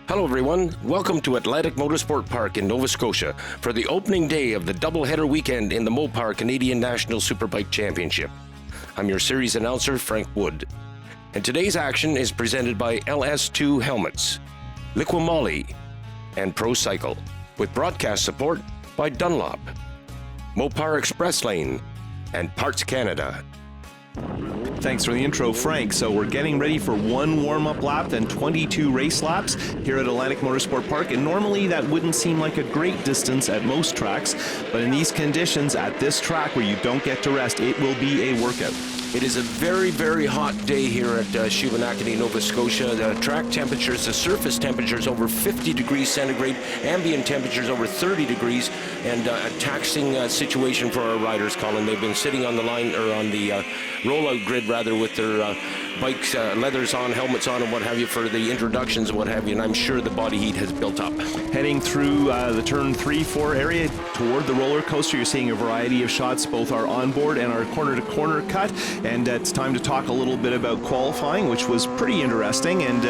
Hello everyone, welcome to Atlantic Motorsport Park in Nova Scotia for the opening day of the doubleheader weekend in the Mopar Canadian National Superbike Championship. I'm your series announcer, Frank Wood. And today's action is presented by LS2 Helmets, Liquimoly, and Pro Cycle, with broadcast support by Dunlop, Mopar Express Lane, and Parts Canada. Thanks for the intro, Frank. So we're getting ready for one warm-up lap, then 22 race laps here at Atlantic Motorsport Park. And normally that wouldn't seem like a great distance at most tracks, but in these conditions, at this track where you don't get to rest, it will be a workout. It is a very, very hot day here at Shubenacadie, Nova Scotia. The track temperatures, the surface temperatures over 50 degrees centigrade, ambient temperatures over 30 degrees, and a taxing situation for our riders, Colin. They've been sitting on the line, or on the rollout grid rather, with their bikes, leathers on, helmets on, and what have you for the introductions and what have you, and I'm sure the body heat has built up. Heading through the turn 3-4 area toward the roller coaster, you're seeing a variety of shots, both our onboard and our corner-to-corner cut, and it's time to talk a little bit about qualifying, which was pretty interesting and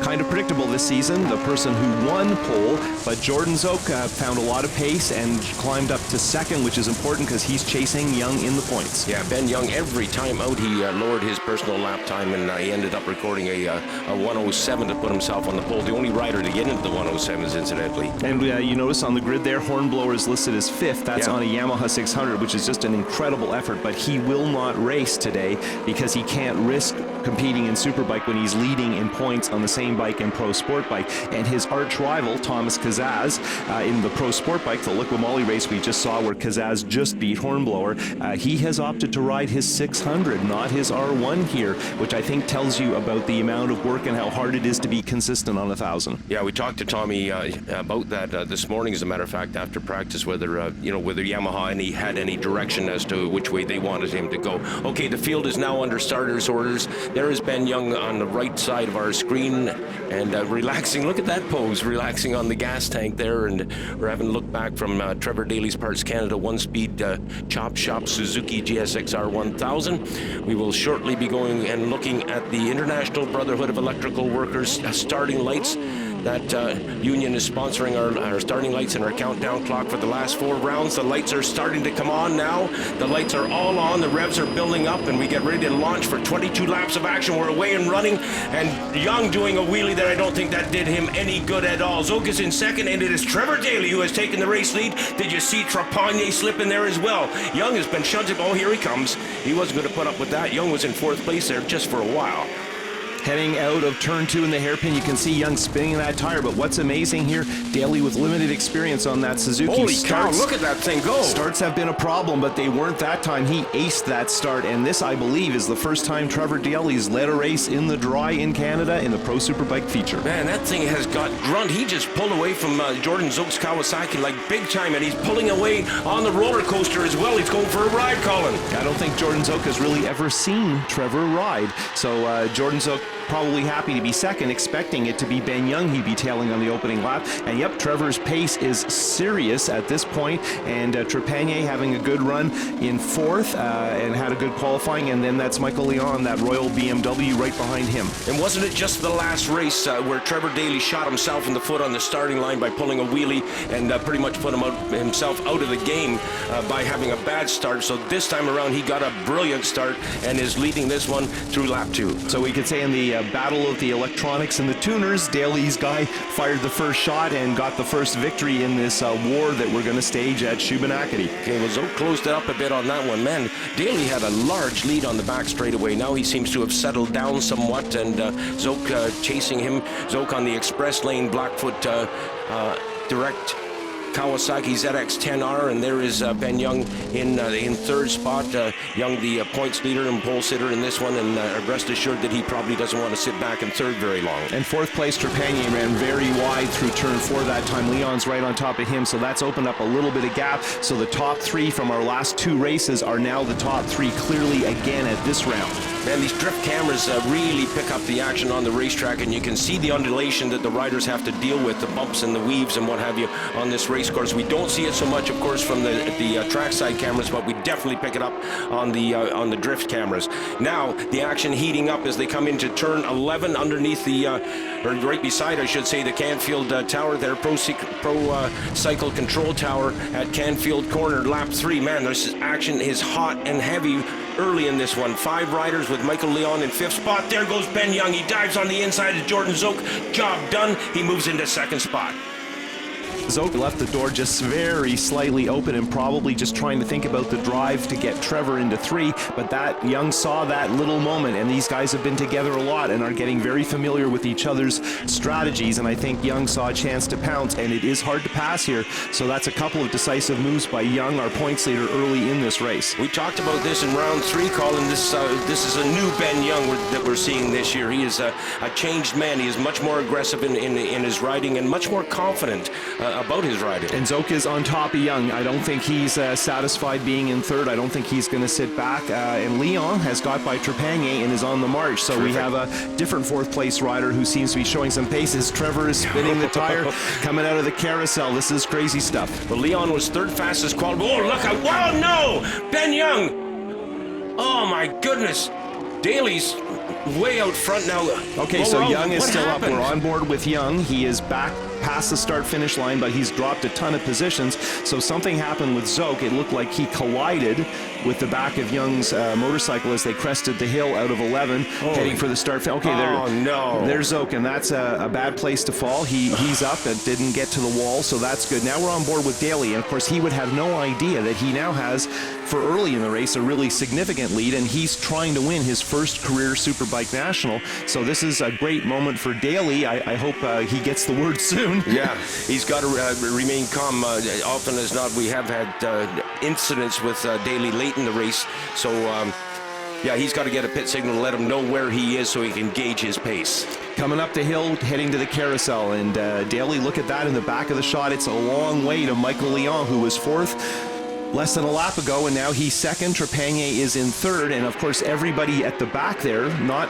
kind of predictable this season. The person who won pole, but Jordan Zook found a lot of pace and climbed up to second, which is important because he's chasing Young in the points. Yeah, Ben Young, every time out, he lowered his personal lap time, and he ended up recording a 107 to put himself on the pole. The only rider to get into the 107s, incidentally. And you notice on the grid there, Hornblower is listed as 5th. That's on a Yamaha 600, which is just an incredible effort, but he will not race today because he can't risk competing in Superbike when he's leading in points on the same bike in Pro Sport Bike. And his arch rival, Thomas Kazaz, in the Pro Sport Bike, the Liquimoly race we just saw where Kazaz just beat Hornblower, he has opted to ride his 600, not his R1 here, which I think tells you about the amount of work and how hard it is to be consistent on 1,000. Yeah, we talked to Tommy about that this morning, as a matter of fact, after practice, whether whether Yamaha had any direction as to which way they wanted him to go. Okay, the field is now under starters orders. There is Ben Young on the right side of our screen and relaxing. Look at that pose, relaxing on the gas tank there. And we're having a look back from Trevor Daly's Parts Canada one-speed chop shop Suzuki GSX-R 1000. We will shortly be going and looking at the International Brotherhood of Electrical Workers starting lights. That union is sponsoring our starting lights and our countdown clock for the last 4 rounds. The lights are starting to come on now. The lights are all on. The revs are building up, and we get ready to launch for 22 laps of action. We're away and running, and Young doing a wheelie there. I don't think that did him any good at all. Zook is in second, and it is Trevor Daly who has taken the race lead. Did you see Trapagnier slip in there as well? Young has been shunted. Oh, here he comes. He wasn't going to put up with that. Young was in 4th place there just for a while. Heading out of turn 2 in the hairpin, you can see Young spinning that tire, but what's amazing here, Daly with limited experience on that Suzuki. Holy cow, look at that thing go! Starts have been a problem, but they weren't that time. He aced that start, and this, I believe, is the first time Trevor Daly's led a race in the dry in Canada in the Pro Superbike feature. Man, that thing has got grunt. He just pulled away from Jordan Zook's Kawasaki like big time, and he's pulling away on the roller coaster as well. He's going for a ride, Colin. I don't think Jordan Zook has really ever seen Trevor ride, so Jordan Zook probably happy to be second, expecting it to be Ben Young he'd be tailing on the opening lap. And yep, Trevor's pace is serious at this point, and Trapagnier having a good run in 4th and had a good qualifying, and then that's Michael Leon, that Royal BMW right behind him. And wasn't it just the last race where Trevor Daly shot himself in the foot on the starting line by pulling a wheelie and pretty much put himself out of the game by having a bad start? So this time around he got a brilliant start and is leading this one through lap 2. So we could say in the battle of the electronics and the tuners, Daly's guy fired the first shot and got the first victory in this war that we're going to stage at Shubenacadie. Okay, well, Zook closed it up a bit on that one. Man, Daly had a large lead on the back straightaway. Now he seems to have settled down somewhat, and Zook chasing him. Zook on the express lane, Blackfoot direct Kawasaki ZX-10R, and there is Ben Young in 3rd spot. Young, the points leader and pole sitter in this one, and rest assured that he probably doesn't want to sit back in 3rd very long. And 4th place, Trapagnier ran very wide through turn 4 that time. Leon's right on top of him, so that's opened up a little bit of gap. So the top 3 from our last 2 races are now the top 3 clearly again at this round. Man, these drift cameras really pick up the action on the racetrack, and you can see the undulation that the riders have to deal with, the bumps and the weaves and what have you on this race course. We don't see it so much, of course, from the trackside cameras, but we definitely pick it up on the drift cameras. Now, the action heating up as they come into turn 11 underneath or right beside, I should say, the Canfield Tower there, Pro Cycle Control Tower at Canfield Corner, lap 3. Man, this action is hot and heavy early in this one. 5 riders with Michael Leon in 5th spot. There goes Ben Young. He dives on the inside of Jordan Zook. Job done. He moves into 2nd spot. Zook left the door just very slightly open and probably just trying to think about the drive to get Trevor into 3, but that Young saw that little moment, and these guys have been together a lot and are getting very familiar with each other's strategies, and I think Young saw a chance to pounce, and it is hard to pass here, so that's a couple of decisive moves by Young, our points leader, early in this race. We talked about this in round 3, Colin. This is a new Ben Young that we're seeing this year. He is a changed man. He is much more aggressive in his riding and much more confident about his riding. And Zook is on top of Young. I don't think he's satisfied being in 3rd. I don't think he's going to sit back. And Leon has got by Trepanier and is on the march. So we have a different 4th place rider who seems to be showing some paces. Trevor is spinning the tire coming out of the carousel. This is crazy stuff. Well, Leon was 3rd fastest quality. Oh, look out. Wow, no! Ben Young! Oh, my goodness. Daly's way out front now. Okay, so Young is still up. We're on board with Young. He is back past the start-finish line, but he's dropped a ton of positions. So something happened with Zook. It looked like he collided with the back of Young's motorcycle as they crested the hill out of 11, heading for the start. Okay, there's Zook, and that's a bad place to fall. He's up and didn't get to the wall, so that's good. Now we're on board with Daly, and of course he would have no idea that he now has, for early in the race, a really significant lead, and he's trying to win his first career Superbike National. So this is a great moment for Daly. I hope he gets the word soon. Yeah, he's got to remain calm. Often as not, we have had incidents with Daly late in the race. So, yeah, he's got to get a pit signal to let him know where he is so he can gauge his pace. Coming up the hill, heading to the carousel. And Daly, look at that in the back of the shot. It's a long way to Michael Leon, who was 4th. Less than a lap ago, and now he's 2nd. Trepanier is in 3rd, and of course everybody at the back there, not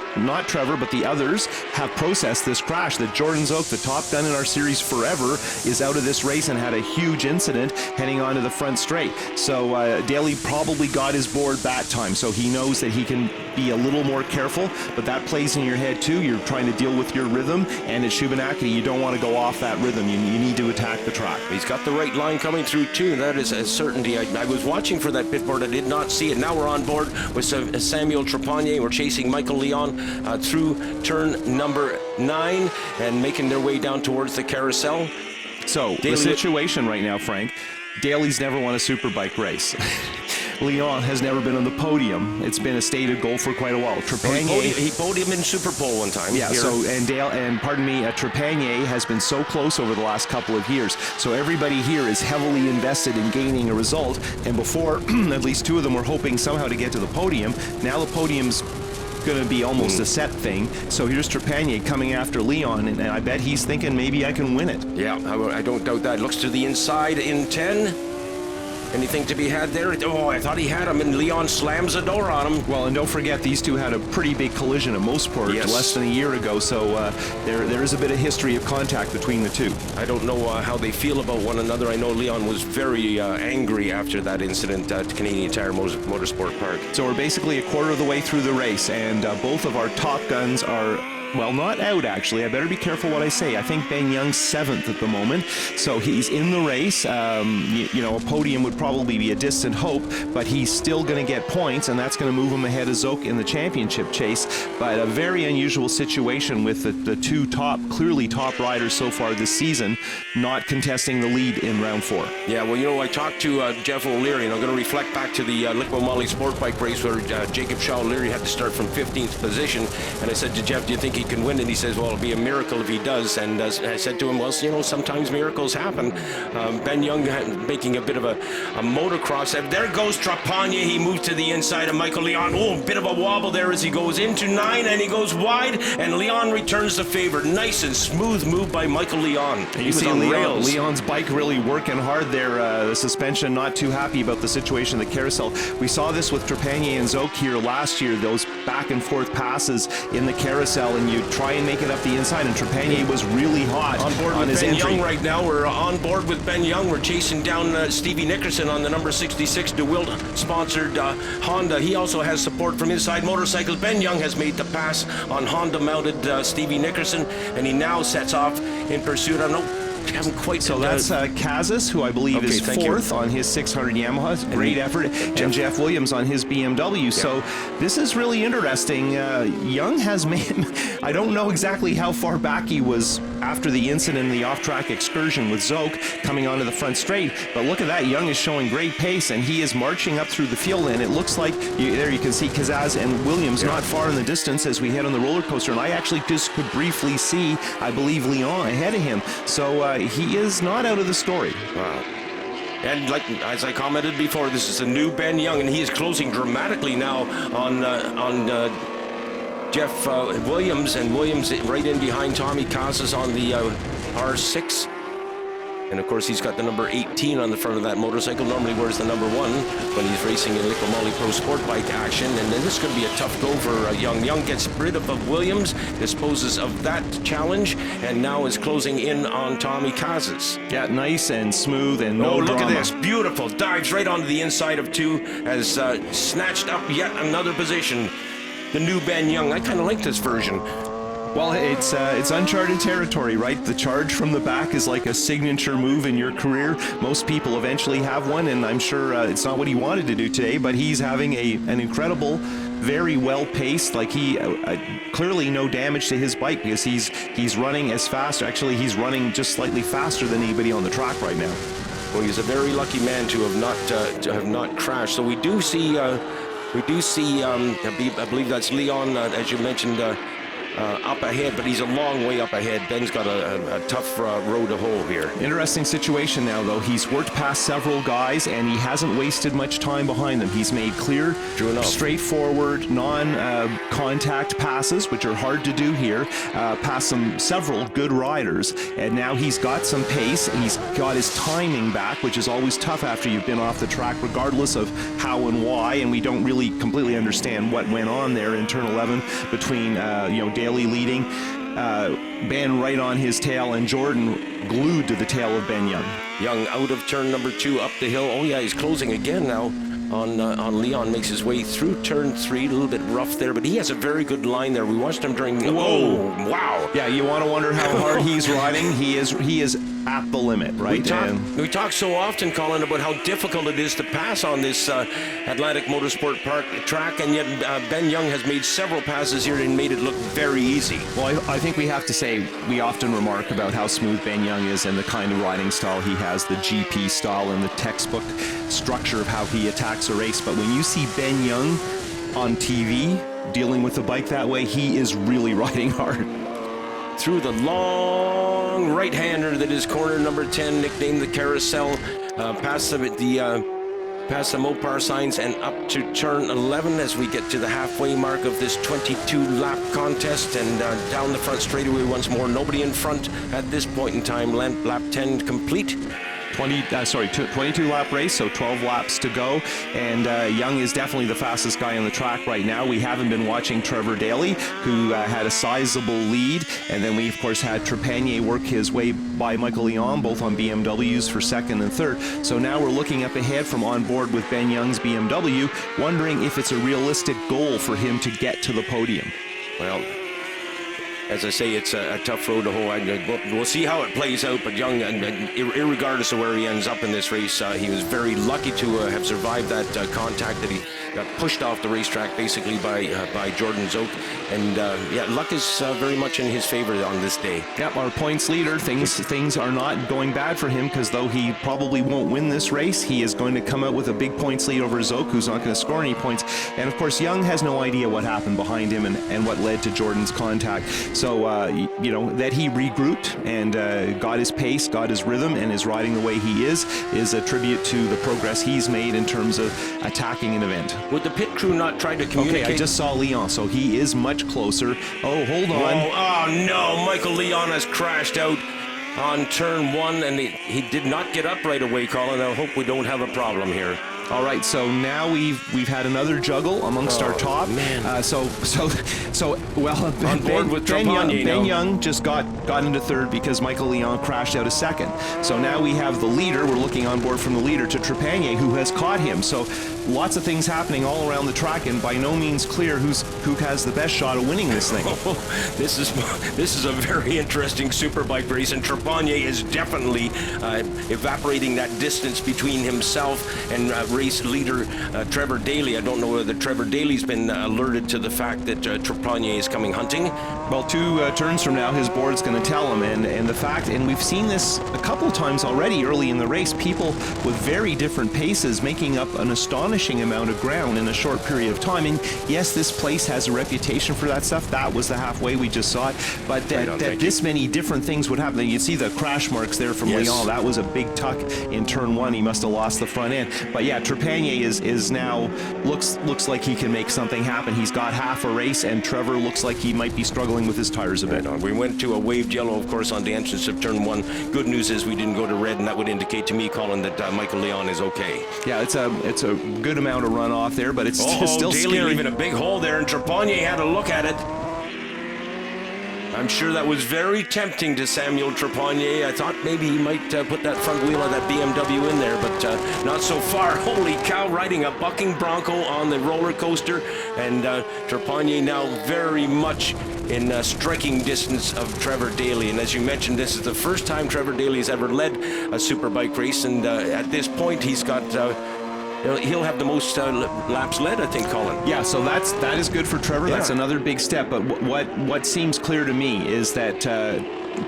Trevor, but the others, have processed this crash. That Jordan Zook, the top gun in our series forever, is out of this race and had a huge incident heading onto the front straight. So Daly probably got his board that time, so he knows that he can be a little more careful, but that plays in your head too. You're trying to deal with your rhythm, and at Shubenacadie, you don't want to go off that rhythm. You need to attack the track. He's got the right line coming through too. That is a certainty. I was watching for that pit board. I did not see it. Now we're on board with Samuel Trepanier. We're chasing Michael Leon through turn number 9 and making their way down towards the carousel. So the situation right now, Frank, Daly's never won a Superbike race. Leon has never been on the podium. It's been a stated goal for quite a while. Trepanier, he podiumed in Superpole one time. Yeah. Here. So Trepanier has been so close over the last couple of years. So everybody here is heavily invested in gaining a result. And before, at least 2 of them were hoping somehow to get to the podium. Now the podium's going to be almost a set thing. So here's Trepanier coming after Leon, and I bet he's thinking maybe I can win it. Yeah, I don't doubt that. Looks to the inside in 10. Anything to be had there? Oh, I thought he had him, and Leon slams the door on him. Well, and don't forget, these two had a pretty big collision at Motorsport less than a year ago, so there is a bit of history of contact between the two. I don't know how they feel about one another. I know Leon was very angry after that incident at Canadian Tire Motorsport Park. So we're basically a quarter of the way through the race, and both of our top guns are... well, not out, actually. I better be careful what I say. I think Ben Young's 7th at the moment, so he's in the race. You know, a podium would probably be a distant hope, but he's still going to get points, and that's going to move him ahead of Zook in the championship chase. But a very unusual situation with the 2 clearly top riders so far this season not contesting the lead in round 4. Yeah, well, you know, I talked to Jeff O'Leary, and I'm going to reflect back to the Liqui Moly Sport Bike race where Jacob Shaw O'Leary had to start from 15th position, and I said to Jeff, do you think he can win? And he says, well, it'll be a miracle if he does. And I said to him, well, you know, sometimes miracles happen. Ben Young making a bit of a motocross. There goes Trepanier. He moves to the inside of Michael Leon. Oh, a bit of a wobble there as he goes into 9, and he goes wide, and Leon returns the favor. Nice and smooth move by Michael Leon. He was on rails. Leon's bike really working hard there. The suspension not too happy about the situation in the carousel. We saw this with Trepanier and Zouk here last year. Those back and forth passes in the carousel, and you try and make it up the inside, and Trepanier was really hot on board on with his Ben entry. Young right now. We're on board with Ben Young. We're chasing down Stevie Nickerson on the number 66 DeWilt-sponsored Honda. He also has support from Inside Motorcycles. Ben Young has made the pass on Honda-mounted Stevie Nickerson, and he now sets off in pursuit. I don't know. Haven't quite. So that's Kazis, who I believe is fourth on his 600 Yamaha. Great effort. And Jeff Williams on his BMW. Yeah. So this is really interesting. Young has made, I don't know exactly how far back he was after the incident, the off-track excursion with Zoke coming onto the front straight. But look at that. Young is showing great pace, and he is marching up through the field. And it looks like, there you can see Kazaz and Williams not far in the distance as we head on the roller coaster. And I actually just could briefly see, I believe, Leon ahead of him. So he is not out of the story. Wow. And like as I commented before, this is a new Ben Young, and he is closing dramatically now on Jeff Williams, and Williams right in behind Tommy Casas on the R6. And of course, he's got the number 18 on the front of that motorcycle. Normally wears the number 1 when he's racing in Liqui Moly Pro Sport Bike action. And then this is going to be a tough go for Young. Young gets rid of Williams, disposes of that challenge, and now is closing in on Tommy Casas. Yeah, nice and smooth and no drama. Look at this. Beautiful. Dives right onto the inside of 2, has snatched up yet another position. The new Ben Young. I kind of like this version. Well, it's uncharted territory, right? The charge from the back is like a signature move in your career. Most people eventually have one, and I'm sure it's not what he wanted to do today, but he's having an incredible, very well paced, like he clearly no damage to his bike, because he's running as fast. Actually, he's running just slightly faster than anybody on the track right now. Well, he's a very lucky man to have not crashed. So we do see I believe that's Leon, as you mentioned, up ahead, but he's a long way up ahead. Ben's got a tough road to hoe here. Interesting situation now, though. He's worked past several guys, and he hasn't wasted much time behind them. He's made clear, straightforward, non-contact passes, which are hard to do here, past several good riders, and now he's got some pace. He's got his timing back, which is always tough after you've been off the track, regardless of how and why, and we don't really completely understand what went on there in turn 11 between Daly leading, Ben right on his tail, and Jordan glued to the tail of Ben Young. Young out of turn number 2 up the hill. Oh yeah, he's closing again now on Leon. Makes his way through turn 3, a little bit rough there, but he has a very good line there. We watched him during. Whoa! Wow! Yeah, you want to wonder how hard he's riding. He is at the limit, right? We talk so often, Colin, about how difficult it is to pass on this Atlantic Motorsport Park track, and yet Ben Young has made several passes here and made it look very easy. Well, I think we have to say, we often remark about how smooth Ben Young is and the kind of riding style he has, the GP style and the textbook structure of how he attacks a race. But when you see Ben Young on TV dealing with the bike that way, he is really riding hard. Through the long right-hander that is corner number 10, nicknamed the Carousel, past the Mopar signs and up to turn 11 as we get to the halfway mark of this 22-lap contest, and down the front straightaway once more. Nobody in front at this point in time. Lap 10 complete. 22-lap race, so 12 laps to go, and Young is definitely the fastest guy on the track right now. We haven't been watching Trevor Daly, who had a sizable lead, and then we of course had Trepanier work his way by Michael Leon, both on BMWs for second and third. So now we're looking up ahead from on board with Ben Young's BMW, wondering if it's a realistic goal for him to get to the podium. Well, as I say, it's a tough road to hoe. We'll see how it plays out, but Young, irregardless of where he ends up in this race, he was very lucky to have survived that contact that he got pushed off the racetrack basically by Jordan Zoke. And luck is very much in his favor on this day. Yep, our points leader. Things are not going bad for him, because though he probably won't win this race, he is going to come out with a big points lead over Zoke, who's not going to score any points. And of course, Young has no idea what happened behind him and what led to Jordan's contact. So, that he regrouped and got his pace, got his rhythm, and is riding the way he is a tribute to the progress he's made in terms of attacking an event. Would the pit crew not try to communicate? Okay, I just saw Leon, so he is much closer. Oh, hold on. Oh no, Michael Leon has crashed out on turn 1, and he did not get up right away, Colin. I hope we don't have a problem here. All right, so now we've had another juggle amongst our top. Man. Well, On board with Trepanier Ben now. Young just got into third because Michael Leon crashed out a second. So now we have the leader. We're looking on board from the leader to Trepanier, who has caught him. So lots of things happening all around the track, and by no means clear who has the best shot of winning this thing. This is a very interesting Superbike race, and Trepanier is definitely evaporating that distance between himself and race leader Trevor Daly. I don't know whether Trevor Daly's been alerted to the fact that Trepanier is coming hunting. Well, 2 turns from now, his board's going to tell him, and the fact, and we've seen this a couple of times already early in the race, people with very different paces making up an astonishing amount of ground in a short period of time. And yes, this place has a reputation for that stuff. That was the halfway we just saw it, but that this many different things would happen. You see the crash marks there from Leon. That was a big tuck in turn 1. He must have lost the front end. But yeah, Trepanier is now looks like he can make something happen. He's got half a race, and Trevor looks like he might be struggling with his tires a bit. We went to a waved yellow, of course, on the entrance of turn 1. Good news is we didn't go to red, and that would indicate to me, Colin, that Michael Leon is okay. Yeah, it's a good amount of runoff there, but it's still Daly scary. leaving a big hole there, and Trepanier had a look at it. I'm sure that was very tempting to Samuel Trepanier. I thought maybe he might put that front wheel of that BMW in there, but not so far. Holy cow, riding a bucking Bronco on the roller coaster, and Trepanier now very much in striking distance of Trevor Daly. And as you mentioned, this is the first time Trevor Daly has ever led a Superbike race, and at this point he's got he'll have the most laps led, I think, Colin. Yeah, so that is good for Trevor. Yeah. That's another big step. But what seems clear to me is that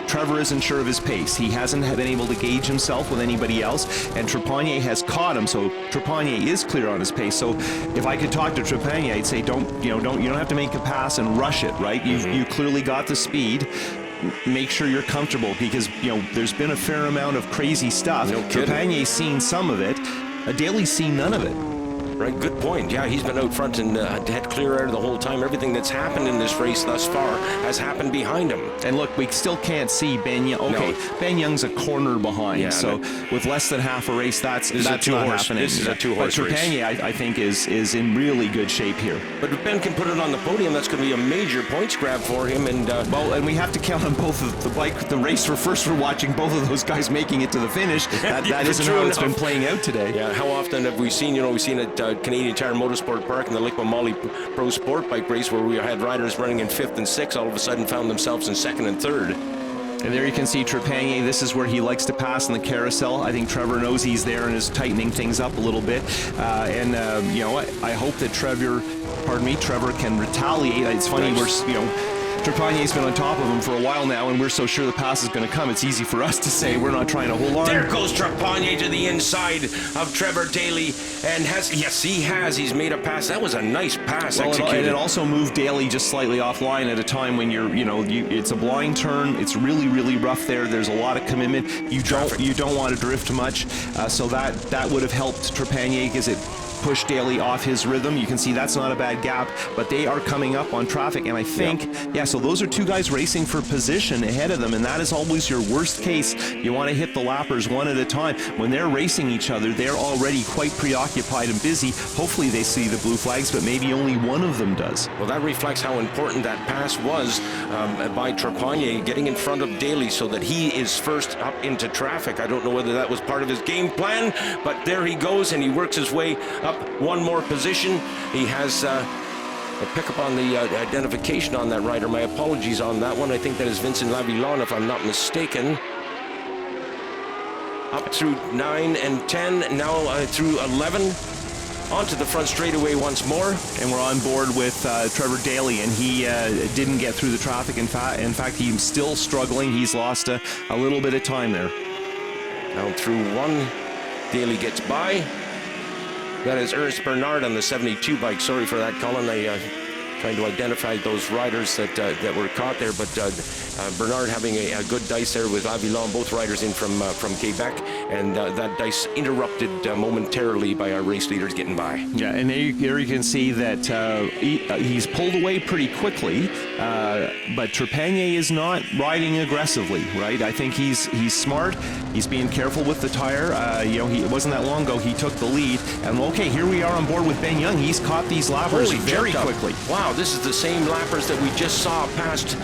Trevor isn't sure of his pace. He hasn't been able to gauge himself with anybody else, and Trepanier has caught him. So Trepanier is clear on his pace. So if I could talk to Trepanier, I'd say you don't have to make a pass and rush it, right? You clearly got the speed. Make sure you're comfortable, because there's been a fair amount of crazy stuff. No kidding. Trepanier's seen some of it. Daly's seen none of it. Right, good point. Yeah, he's been out front and had clear air the whole time. Everything that's happened in this race thus far has happened behind him. And look, we still can't see Ben Young. Okay, No. Ben Young's a corner behind, Yeah, so with less than half a race, that's not happening. This is a two-horse But Trepanier, I think, is in really good shape here. But if Ben can put it on the podium, that's going to be a major points grab for him. And and we have to count on both of the race we're watching both of those guys making it to the finish. That isn't how it's been playing out today. Yeah, how often have we seen, we've seen at Canadian Tire Motorsport Park in the Lake Molly Pro Sport Bike race where we had riders running in 5th and 6th, all of a sudden found themselves in 2nd and 3rd. And there you can see Trepanier. This is where he likes to pass in the carousel. I think Trevor knows he's there and is tightening things up a little bit. I hope that Trevor can retaliate. It's funny, Trepanier's been on top of him for a while now, and we're so sure the pass is going to come. It's easy for us to say we're not trying to hold on. There goes Trepanier to the inside of Trevor Daly, and he's made a pass. That was a nice pass executed. And it also moved Daly just slightly offline at a time when it's a blind turn. It's really, really rough there. There's a lot of commitment. You don't want to drift much, so that would have helped Trepanier because it pushed Daly off his rhythm. You can see that's not a bad gap, but they are coming up on traffic, and I think, so those are two guys racing for position ahead of them, and that is always your worst case. You want to hit the lappers one at a time. When they're racing each other, they're already quite preoccupied and busy. Hopefully they see the blue flags, but maybe only one of them does. Well, that reflects how important that pass was by Trepanier, getting in front of Daly so that he is first up into traffic. I don't know whether that was part of his game plan, but there he goes, and he works his way up one more position. He has a pickup on the identification on that rider. My apologies on that one. I think that is Vincent Lavillon, if I'm not mistaken. Up through 9 and 10, now through 11. Onto the front straightaway once more. And we're on board with Trevor Daly, and he didn't get through the traffic. In fact, he's still struggling. He's lost a little bit of time there. Now through 1, Daly gets by. That is Ernst Bernard on the 72 bike. Sorry for that, Colin. I trying to identify those riders that were caught there, but Bernard having a good dice there with Avillon, both riders in from Quebec, and that dice interrupted momentarily by our race leaders getting by. Yeah, and there you can see that he's pulled away pretty quickly, but Trepanier is not riding aggressively, right? I think he's smart. He's being careful with the tire. It wasn't that long ago he took the lead, and okay, here we are on board with Ben Young. He's caught these lappers very quickly. Wow, this is the same lappers that we just saw passed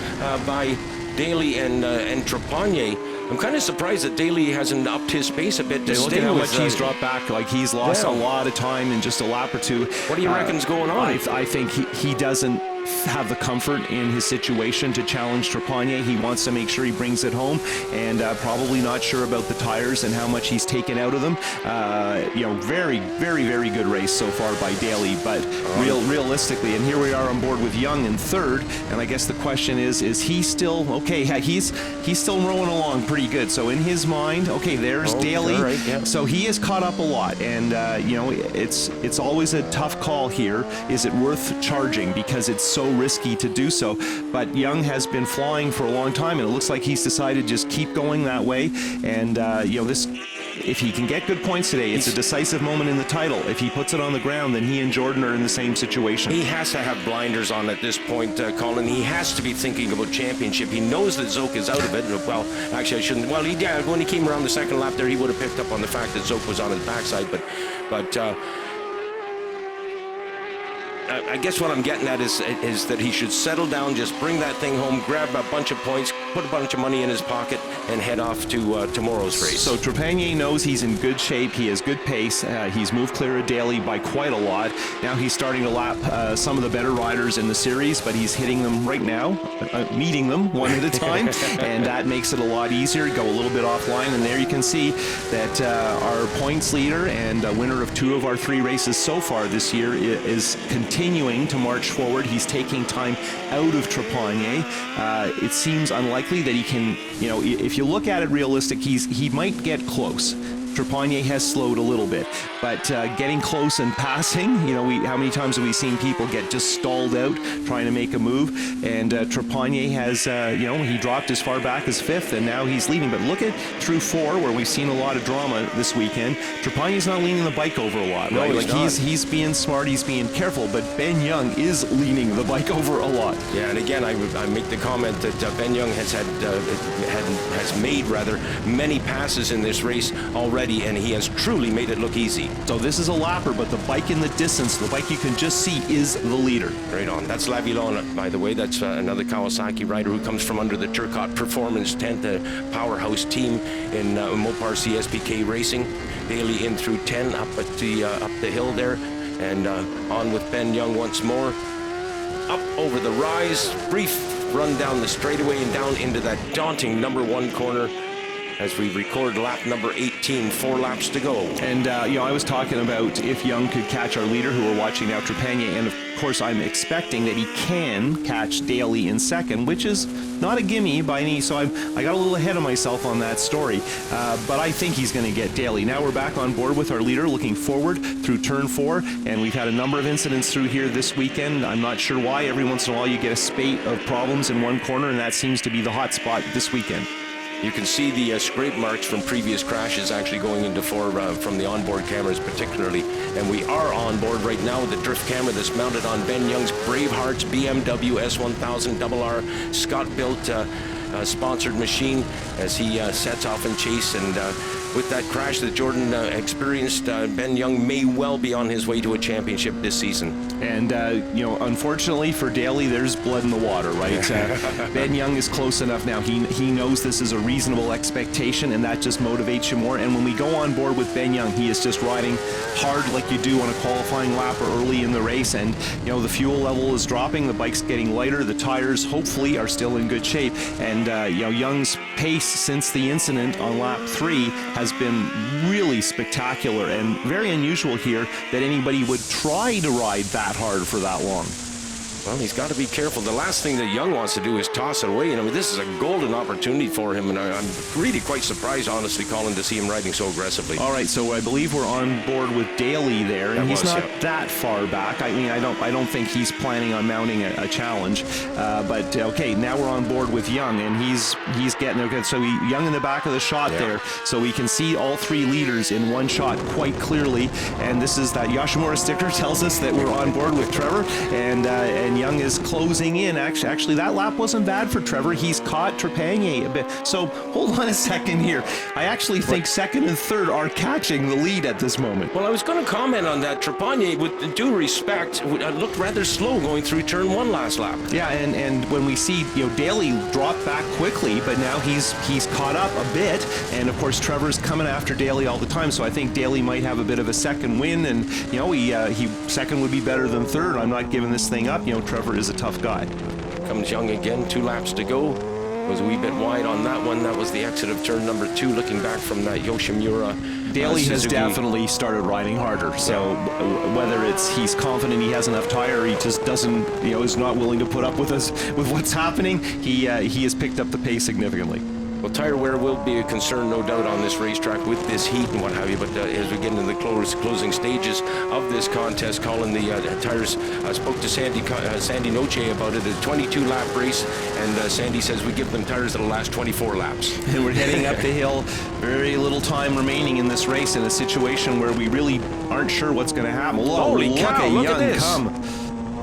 by Daly and Trepanier. I'm kind of surprised that Daly hasn't upped his pace a bit to look stay at how with, much he's dropped back. Like, he's lost a lot of time in just a lap or two. What do you reckon's going on? I think he doesn't have the comfort in his situation to challenge Trepanier. He wants to make sure he brings it home, and probably not sure about the tires and how much he's taken out of them. Very, very, very good race so far by Daly, but realistically, and here we are on board with Young in third, and I guess the question is he still okay? He's still rolling along pretty good. So in his mind, okay, there's Daly. Right, yeah. So he has caught up a lot, and it's always a tough call here. Is it worth charging because it's so risky to do so? But Young has been flying for a long time, and it looks like he's decided to just keep going that way. And if he can get good points today, it's a decisive moment in the title. If he puts it on the ground, then he and Jordan are in the same situation. He has to have blinders on at this point, Colin. He has to be thinking about championship. He knows that Zoke is out of it. Well, actually, I shouldn't. Well, when he came around the second lap there, he would have picked up on the fact that Zoke was on his backside. But I guess what I'm getting at is that he should settle down, just bring that thing home, grab a bunch of points, put a bunch of money in his pocket, and head off to tomorrow's race. So Trepanier knows he's in good shape. He has good pace. He's moved clear of Daly by quite a lot. Now he's starting to lap some of the better riders in the series, but he's hitting them right now, meeting them one at a time, and that makes it a lot easier. Go a little bit offline, and there you can see that our points leader and winner of 2 of our 3 races so far this year is continuing to march forward. He's taking time out of Trepanier. It seems unlikely that he can, if you look at it realistic, he might get close. Trepanier has slowed a little bit, but getting close and passing, how many times have we seen people get just stalled out trying to make a move? And Trepanier has, he dropped as far back as 5th, and now he's leading. But look at through 4, where we've seen a lot of drama this weekend. Trepanier's not leaning the bike over a lot, right? No, he's being smart, he's being careful, but Ben Young is leaning the bike over a lot. Yeah, and again, I make the comment that Ben Young has made many passes in this race already, and he has truly made it look easy. So this is a lapper, but the bike in the distance, the bike you can just see, is the leader. Right on. That's Lavillon, by the way. That's another Kawasaki rider who comes from under the Turcotte Performance tent, a powerhouse team in Mopar CSBK racing. Daly in through 10 up the hill there, and on with Ben Young once more. Up over the rise, brief run down the straightaway and down into that daunting number 1 corner as we record lap number 18, 4 laps to go. And, I was talking about if Young could catch our leader, who we're watching now, Trepanier, and of course I'm expecting that he can catch Daly in second, which is not a gimme by any, so I got a little ahead of myself on that story, but I think he's going to get Daly. Now we're back on board with our leader, looking forward through turn 4, and we've had a number of incidents through here this weekend. I'm not sure why. Every once in a while you get a spate of problems in one corner, and that seems to be the hot spot this weekend. You can see the scrape marks from previous crashes actually going into 4 from the onboard cameras particularly. And we are on board right now with the drift camera that's mounted on Ben Young's Bravehearts BMW S1000 RR Scott-built sponsored machine as he sets off in chase. And with that crash that Jordan experienced, Ben Young may well be on his way to a championship this season. And, unfortunately for Daly, there's blood in the water, right? Ben Young is close enough now. He knows this is a reasonable expectation, and that just motivates you more. And when we go on board with Ben Young, he is just riding hard like you do on a qualifying lap or early in the race. And, the fuel level is dropping, the bike's getting lighter, the tires hopefully are still in good shape. And, Young's pace since the incident on lap 3 has been really spectacular and very unusual here that anybody would try to ride that hard for that long. Well, he's got to be careful. The last thing that Young wants to do is toss it away. And I mean, this is a golden opportunity for him, and I'm really quite surprised, honestly, Colin, to see him riding so aggressively. All right, so I believe we're on board with Daly there, and he's not that far back. I mean, I don't think he's planning on mounting a challenge. But okay, now we're on board with Young, and he's getting okay. So Young in the back of the shot there, so we can see all three leaders in one shot quite clearly. And this is that Yoshimura sticker tells us that we're on board with Trevor, and Young is closing in. Actually, that lap wasn't bad for Trevor. He's caught Trepanier a bit. So hold on a second here. I actually think second and third are catching the lead at this moment. Well, I was going to comment on that. Trepanier, with due respect, looked rather slow going through turn one last lap. Yeah, and when we see Daly drop back quickly, but now he's caught up a bit, and of course Trevor's coming after Daly all the time. So I think Daly might have a bit of a second win, and he second would be better than third. I'm not giving this thing up. Trevor is a tough guy. Comes Young again, 2 laps to go. Was a wee bit wide on that one. That was the exit of turn number 2, looking back from that Yoshimura. Daly has definitely started riding harder. So whether it's he's confident he has enough tire, or he just doesn't, is not willing to put up with what's happening, he has picked up the pace significantly. Well, tire wear will be a concern, no doubt, on this racetrack with this heat and what have you. But as we get into the closing stages of this contest, Colin, the tires, spoke to Sandy Noche about it. A 22-lap race, and Sandy says we give them tires that'll last 24 laps. And we're heading up the hill. Very little time remaining in this race, in a situation where we really aren't sure what's going to happen. Holy cow, look at this. Come.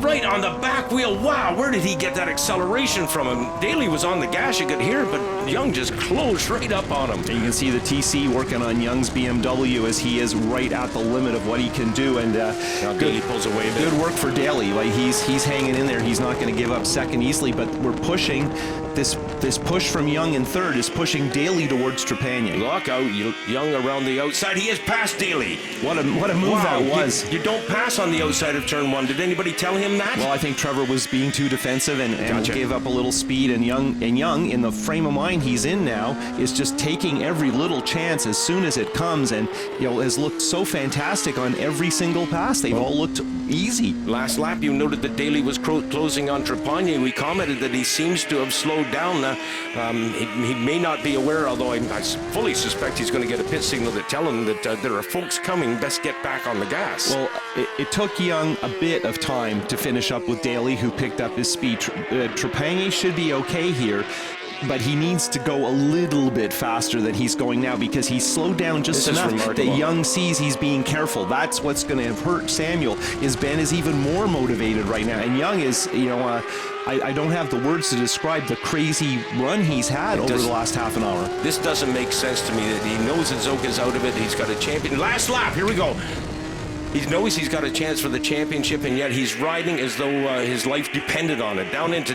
Right on the back wheel. Wow, where did he get that acceleration from him? Daly was on the gas, you could hear it, but Young just closed right up on him. And you can see the TC working on Young's BMW as he is right at the limit of what he can do. And Daly pulls away a bit. Good work for Daly. Like he's hanging in there. He's not going to give up second easily, but we're pushing. This push from Young in third is pushing Daly towards Trepanier. Look out, Young around the outside. He has passed Daly. What a move that was. You don't pass on the outside of turn 1. Did anybody tell him that? Well, I think Trevor was being too defensive and gave up a little speed. And Young, in the frame of mind he's in now, is just taking every little chance as soon as it comes, and has looked so fantastic on every single pass. They've all looked easy. Last lap, you noted that Daly was closing on Trepanier. We commented that he seems to have slowed down. He may not be aware, although I fully suspect he's going to get a pit signal to tell him that there are folks coming, best get back on the gas. Well, it took Young a bit of time to finish up with Daly, who picked up his speed. Trepanier should be okay here, but he needs to go a little bit faster than he's going now, because he's slowed down just enough that Young sees he's being careful. That's what's going to hurt Samuel. Ben is even more motivated right now, and Young is, I don't have the words to describe the crazy run he's had over the last half an hour. This doesn't make sense to me. That he knows that Zoka's out of it. He's got a champion. Last lap, here we go. He knows he's got a chance for the championship, and yet he's riding as though his life depended on it. Down into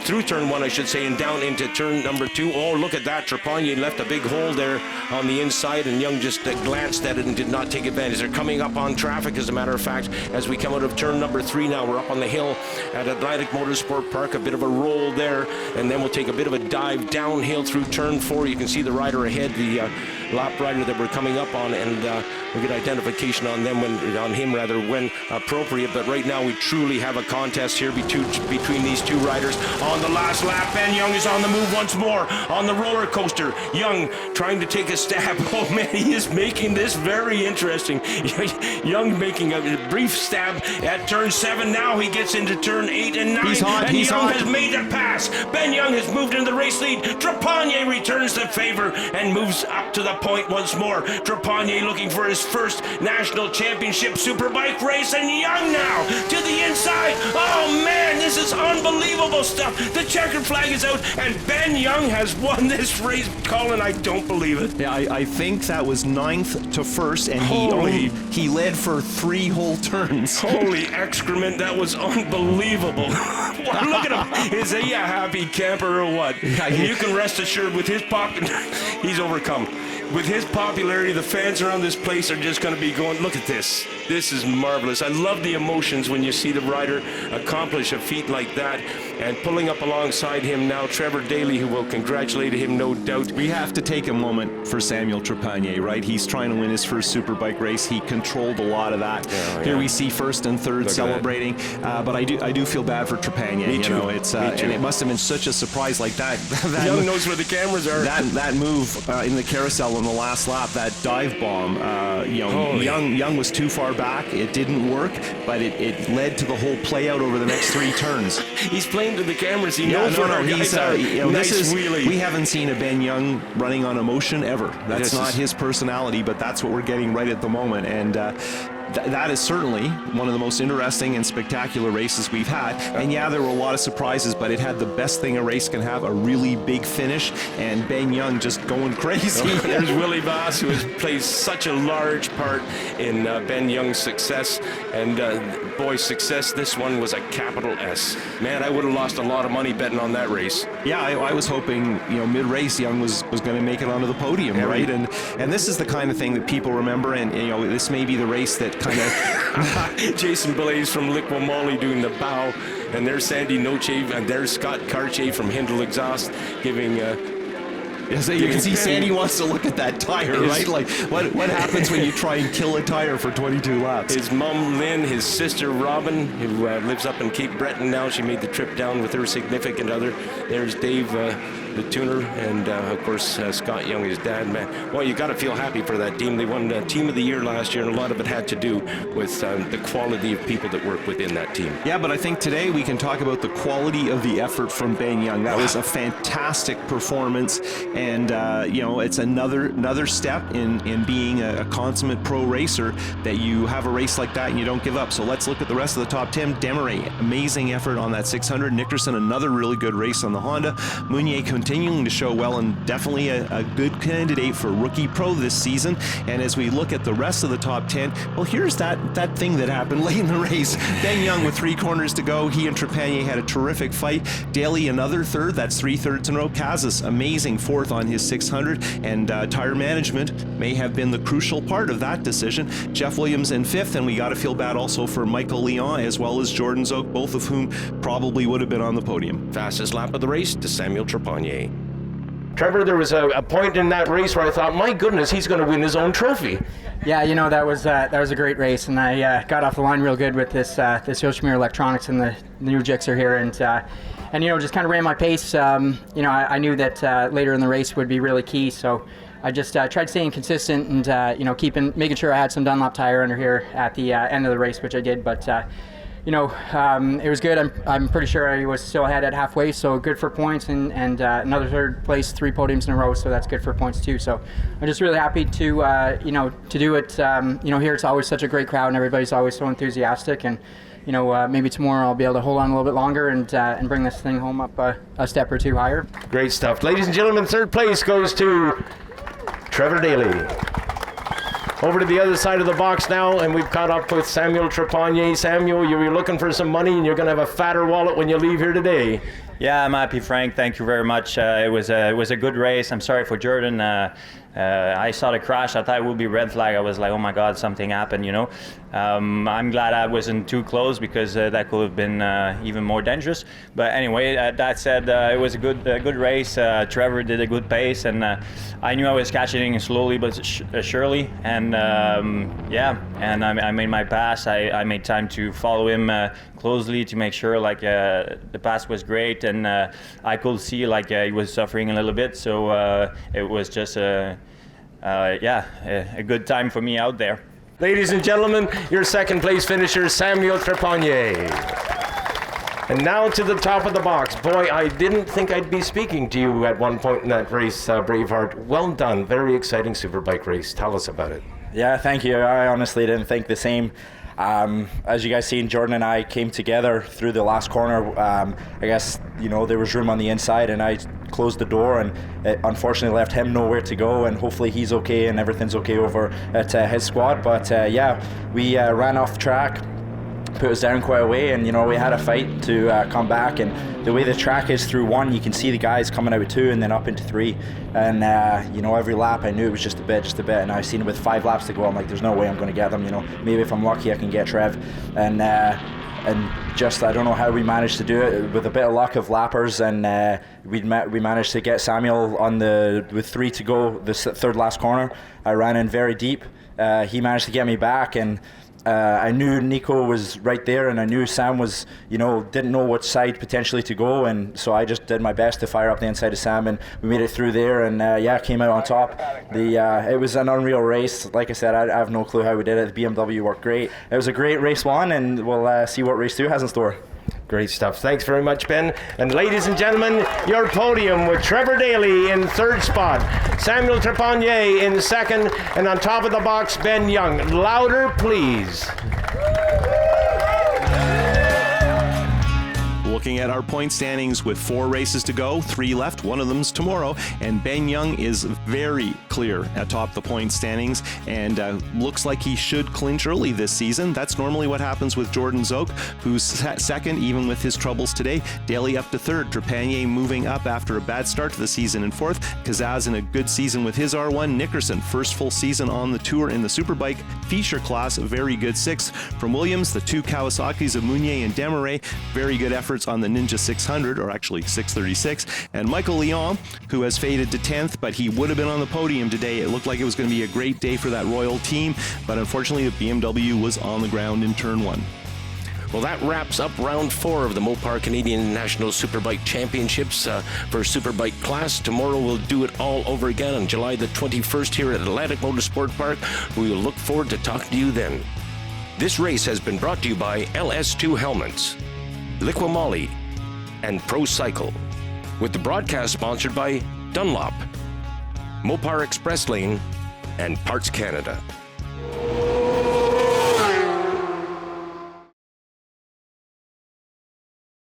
through turn 1, I should say, and down into turn number 2. Oh, look at that. Trepanier left a big hole there on the inside, and Young just glanced at it and did not take advantage. They're coming up on traffic, as a matter of fact, as we come out of turn number 3 now. We're up on the hill at Atlantic Motorsport Park. A bit of a roll there, and then we'll take a bit of a dive downhill through turn 4. You can see the rider ahead, the lap rider that we're coming up on, and we'll get identification on them when appropriate. But right now we truly have a contest here between these two riders. On the last lap, Ben Young is on the move once more on the roller coaster. Young trying to take a stab. Oh man, he is making this very interesting. Young making a brief stab at turn 7. Now he gets into turn 8 and 9. Young has made the pass. Ben Young has moved into the race lead. Trepanier returns the favor and moves up to the point once more. Trepanier looking for his first national championship Superbike race, and Young now to the inside. Oh man, this is unbelievable stuff. The checkered flag is out, and Ben Young has won this race. Colin, I don't believe it. Yeah, I think that was 9th to 1st, and he led for 3 whole turns. Holy excrement, that was unbelievable. Look at him. Is he a happy camper or what? And you can rest assured with his he's overcome. With his popularity, the fans around this place are just going to be going, look at this. This is marvelous. I love the emotions when you see the rider accomplish a feat like that. And pulling up alongside him now, Trevor Daly, who will congratulate him, no doubt. We have to take a moment for Samuel Trepanier, right? He's trying to win his first Superbike race. He controlled a lot of that. Here we see first and third celebrating, but I do feel bad for Trepanier. Me too. You know, it's and it must have been such a surprise like that. Young knows where the cameras are. That move in the carousel on the last lap, that dive bomb. Young was too far back. It didn't work, but it led to the whole play out over the next 3 turns. He's playing to the cameras. He knows where our guys are. Nice wheelie. We haven't seen a Ben Young running on emotion ever. That's not his personality, but that's what we're getting right at the moment. And that is certainly one of the most interesting and spectacular races we've had. And yeah, there were a lot of surprises, but it had the best thing a race can have, a really big finish, and Ben Young just going crazy. There's Willie Bass, who has played such a large part in Ben Young's success. And boy, success, this one was a capital S. Man, I would have lost a lot of money betting on that race. Yeah, I was hoping, mid-race Young was going to make it onto the podium, right? And this is the kind of thing that people remember, and this may be the race that kind of Jason Blaze from Liqui-Moly doing the bow, and there's Sandy Noche, and there's Scott Cartier from Hindle Exhaust giving so you can see Sandy wants to look at that tire, right? Like, what happens when you try and kill a tire for 22 laps? His mom, Lynn, his sister, Robin, who lives up in Cape Breton now. She made the trip down with her significant other. There's Dave, the tuner, and, of course, Scott Young, his dad. Man, well, you got to feel happy for that team. They won Team of the Year last year, and a lot of it had to do with the quality of people that work within that team. Yeah, but I think today we can talk about the quality of the effort from Ben Young. That was a fantastic performance. And, it's another step in being a consummate pro racer, that you have a race like that and you don't give up. So let's look at the rest of the top 10. Demeray, amazing effort on that 600. Nickerson, another really good race on the Honda. Meunier continuing to show well, and definitely a good candidate for rookie pro this season. And as we look at the rest of the top 10, well, here's that thing that happened late in the race. Ben Young with 3 corners to go. He and Trepanier had a terrific fight. Daly another third. That's 3 thirds in a row. Kazas, amazing 4th on his 600, and tire management may have been the crucial part of that decision. Jeff Williams in 5th, and we got to feel bad also for Michael Leon as well as Jordan Zook, both of whom probably would have been on the podium. Fastest lap of the race to Samuel Trepanier. Trevor, there was a point in that race where I thought, my goodness, he's going to win his own trophy. Yeah, that was a great race, and I got off the line real good with this Yoshimura Electronics and the new Gixxer here, and just kind of ran my pace. I knew that later in the race would be really key, so I just tried staying consistent and making sure I had some Dunlop tire under here at the end of the race, which I did. But it was good. I'm pretty sure I was still ahead at halfway, so good for points, and another 3rd place, 3 podiums in a row, so that's good for points too. So I'm just really happy to do it. Here it's always such a great crowd, and everybody's always so enthusiastic, and maybe tomorrow I'll be able to hold on a little bit longer and bring this thing home up a step or 2 higher. Great stuff. Ladies and gentlemen, 3rd place goes to Trevor Daly. Over to the other side of the box now, and we've caught up with Samuel Trepanier. Samuel, you were looking for some money, and you're going to have a fatter wallet when you leave here today. Yeah, I'm happy, Frank. Thank you very much. It was a good race. I'm sorry for Jordan. I saw the crash. I thought it would be red flag. I was like, oh my God, something happened, I'm glad I wasn't too close, because that could have been even more dangerous. But anyway, that said, it was a good race. Trevor did a good pace, and I knew I was catching it slowly but surely. And I made my pass. I made time to follow him closely to make sure the pass was great, and I could see he was suffering a little bit. So it was just a good time for me out there. Ladies and gentlemen, your 2nd place finisher, Samuel Trepanier. And now to the top of the box. Boy, I didn't think I'd be speaking to you at one point in that race, Braveheart. Well done. Very exciting Superbike race. Tell us about it. Yeah, thank you. I honestly didn't think the same. As you guys seen, Jordan and I came together through the last corner. I guess, there was room on the inside, and I closed the door, and it unfortunately left him nowhere to go, and hopefully he's okay and everything's okay over at his squad. But we ran off track. put us down quite a way, and we had a fight to come back. And the way the track is through 1, you can see the guys coming out of 2 and then up into 3, and every lap I knew it was just a bit, and I seen with 5 laps to go, I'm like, there's no way I'm going to get them. Maybe if I'm lucky I can get Trev, and just I don't know how we managed to do it with a bit of luck of lappers, and we managed to get Samuel with 3 to go, the third last corner. I ran in very deep. He managed to get me back, and I knew Nico was right there, and I knew Sam was, didn't know which side potentially to go, and so I just did my best to fire up the inside of Sam, and we made it through there, and came out on top. It was an unreal race. Like I said, I have no clue how we did it. The BMW worked great. It was a great race 1, and we'll see what race 2 has in store. Great stuff. Thanks very much, Ben. And ladies and gentlemen, your podium with Trevor Daly in 3rd spot, Samuel Trepanier in 2nd, and on top of the box, Ben Young. Louder, please. Looking at our point standings with 4 races to go, 3 left, one of them's tomorrow, and Ben Young is very clear atop the point standings, and looks like he should clinch early this season. That's normally what happens with Jordan Zoke, who's second even with his troubles today. Daly up to 3rd, Trepanier moving up after a bad start to the season in 4th, Kazaz in a good season with his R1, Nickerson first full season on the tour in the Superbike feature class, very good 6th. From Williams, the 2 Kawasaki's of Meunier and Desmarais, very good efforts on the Ninja 600, or actually 636, and Michael Leon, who has faded to 10th, but he would have been on the podium today. It looked like it was going to be a great day for that Royal team, but unfortunately the BMW was on the ground in turn 1. Well, that wraps up round 4 of the Mopar Canadian National Superbike Championships for Superbike class. Tomorrow we'll do it all over again on July the 21st here at Atlantic Motorsport Park. We will look forward to talking to you then. This race has been brought to you by LS2 Helmets, Liqui-Moly, and Pro Cycle, with the broadcast sponsored by Dunlop, Mopar Express Lane, and Parts Canada.